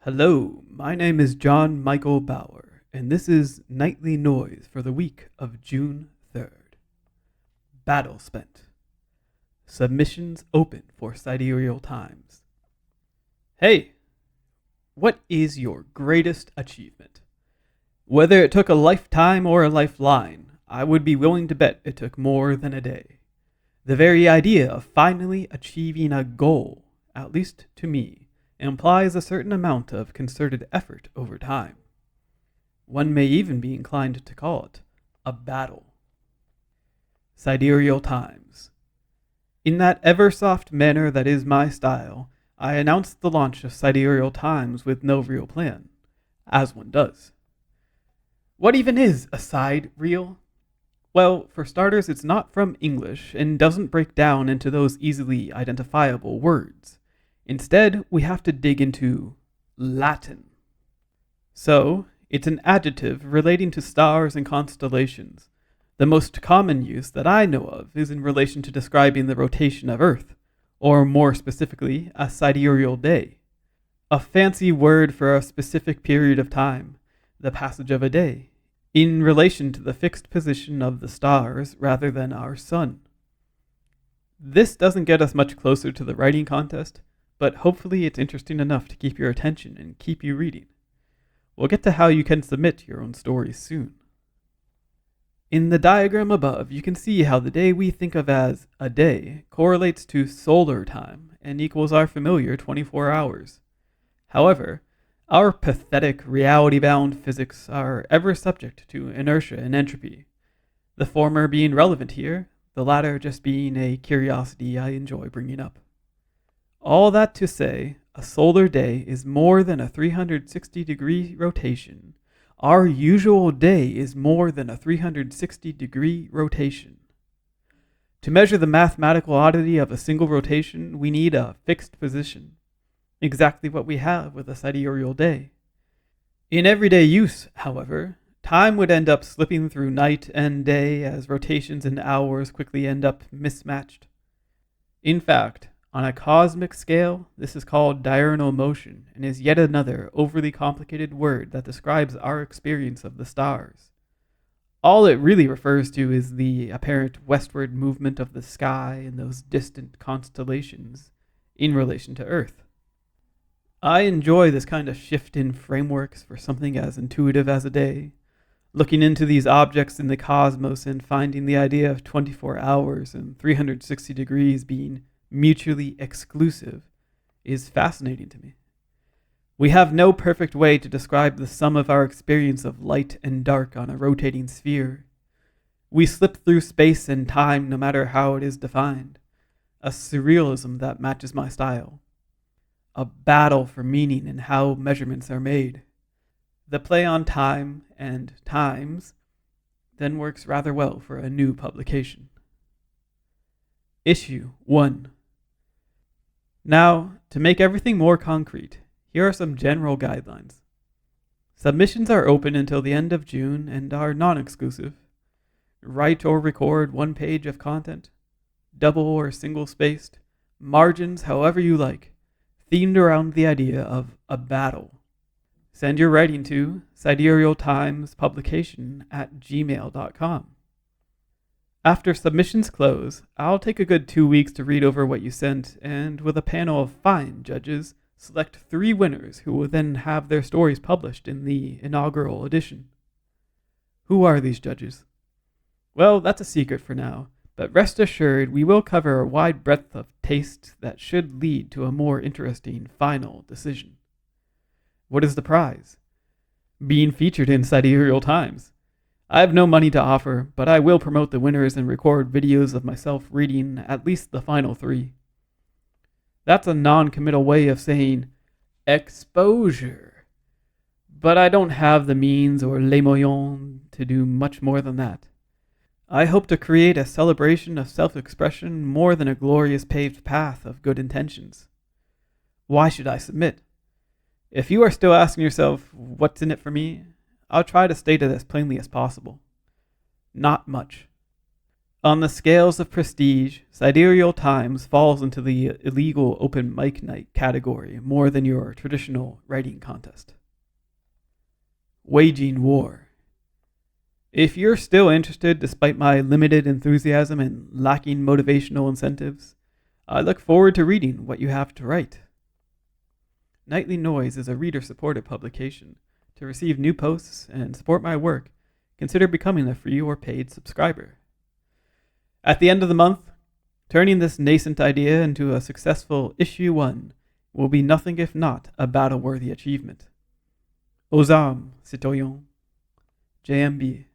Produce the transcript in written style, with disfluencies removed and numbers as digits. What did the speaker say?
Hello, my name is John Michael Bauer, and this is Nightly Noise for the week of June 3rd. Battle spent. Submissions open for Sidereal Times. Hey, what is your greatest achievement? Whether it took a lifetime or a lifeline, I would be willing to bet it took more than a day. The very idea of finally achieving a goal, at least to me, implies a certain amount of concerted effort over time. One may even be inclined to call it a battle. Sidereal Times. In that ever-soft manner that is my style, I announced the launch of Sidereal Times with no real plan, as one does. What even is a side reel? Well, for starters, it's not from English and doesn't break down into those easily identifiable words. Instead, we have to dig into Latin. So, it's an adjective relating to stars and constellations. The most common use that I know of is in relation to describing the rotation of Earth, or more specifically, a sidereal day. A fancy word for a specific period of time, the passage of a day, in relation to the fixed position of the stars rather than our sun. This doesn't get us much closer to the writing contest, but hopefully it's interesting enough to keep your attention and keep you reading. We'll get to how you can submit your own stories soon. In the diagram above, you can see how the day we think of as a day correlates to solar time and equals our familiar 24 hours. However, our pathetic reality-bound physics are ever subject to inertia and entropy, the former being relevant here, the latter just being a curiosity I enjoy bringing up. All that to say, a solar day is more than a 360-degree rotation. Our usual day is more than a 360-degree rotation. To measure the mathematical oddity of a single rotation, we need a fixed position. Exactly what we have with a sidereal day. In everyday use, however, time would end up slipping through night and day as rotations and hours quickly end up mismatched. In fact, on a cosmic scale, this is called diurnal motion and is yet another overly complicated word that describes our experience of the stars. All it really refers to is the apparent westward movement of the sky and those distant constellations in relation to Earth. I enjoy this kind of shift in frameworks for something as intuitive as a day. Looking into these objects in the cosmos and finding the idea of 24 hours and 360 degrees being mutually exclusive is fascinating to me. We have no perfect way to describe the sum of our experience of light and dark on a rotating sphere. We slip through space and time no matter how it is defined. A surrealism that matches my style. A battle for meaning and how measurements are made. The play on time and times then works rather well for a new publication. Issue 1. Now, to make everything more concrete, here are some general guidelines. Submissions are open until the end of June and are non-exclusive. Write or record one page of content, double or single-spaced, margins however you like, themed around the idea of a battle. Send your writing to siderealtimespublication@gmail.com. After submissions close, I'll take a good 2 weeks to read over what you sent and, with a panel of fine judges, select 3 winners who will then have their stories published in the inaugural edition. Who are these judges? Well, that's a secret for now, but rest assured we will cover a wide breadth of taste that should lead to a more interesting final decision. What is the prize? Being featured in Sidereal Times. I have no money to offer, but I will promote the winners and record videos of myself reading at least the final 3. That's a non-committal way of saying exposure. But I don't have the means or les moyens to do much more than that. I hope to create a celebration of self-expression more than a glorious paved path of good intentions. Why should I submit? If you are still asking yourself, what's in it for me? I'll try to state it as plainly as possible. Not much. On the scales of prestige, Sidereal Times falls into the illegal open mic night category more than your traditional writing contest. Waging war. If you're still interested despite my limited enthusiasm and lacking motivational incentives, I look forward to reading what you have to write. Nightly Noise is a reader-supported publication. To receive new posts and support my work, consider becoming a free or paid subscriber. At the end of the month, turning this nascent idea into a successful issue 1 will be nothing if not a battle-worthy achievement. Aux armes, citoyens. JMB.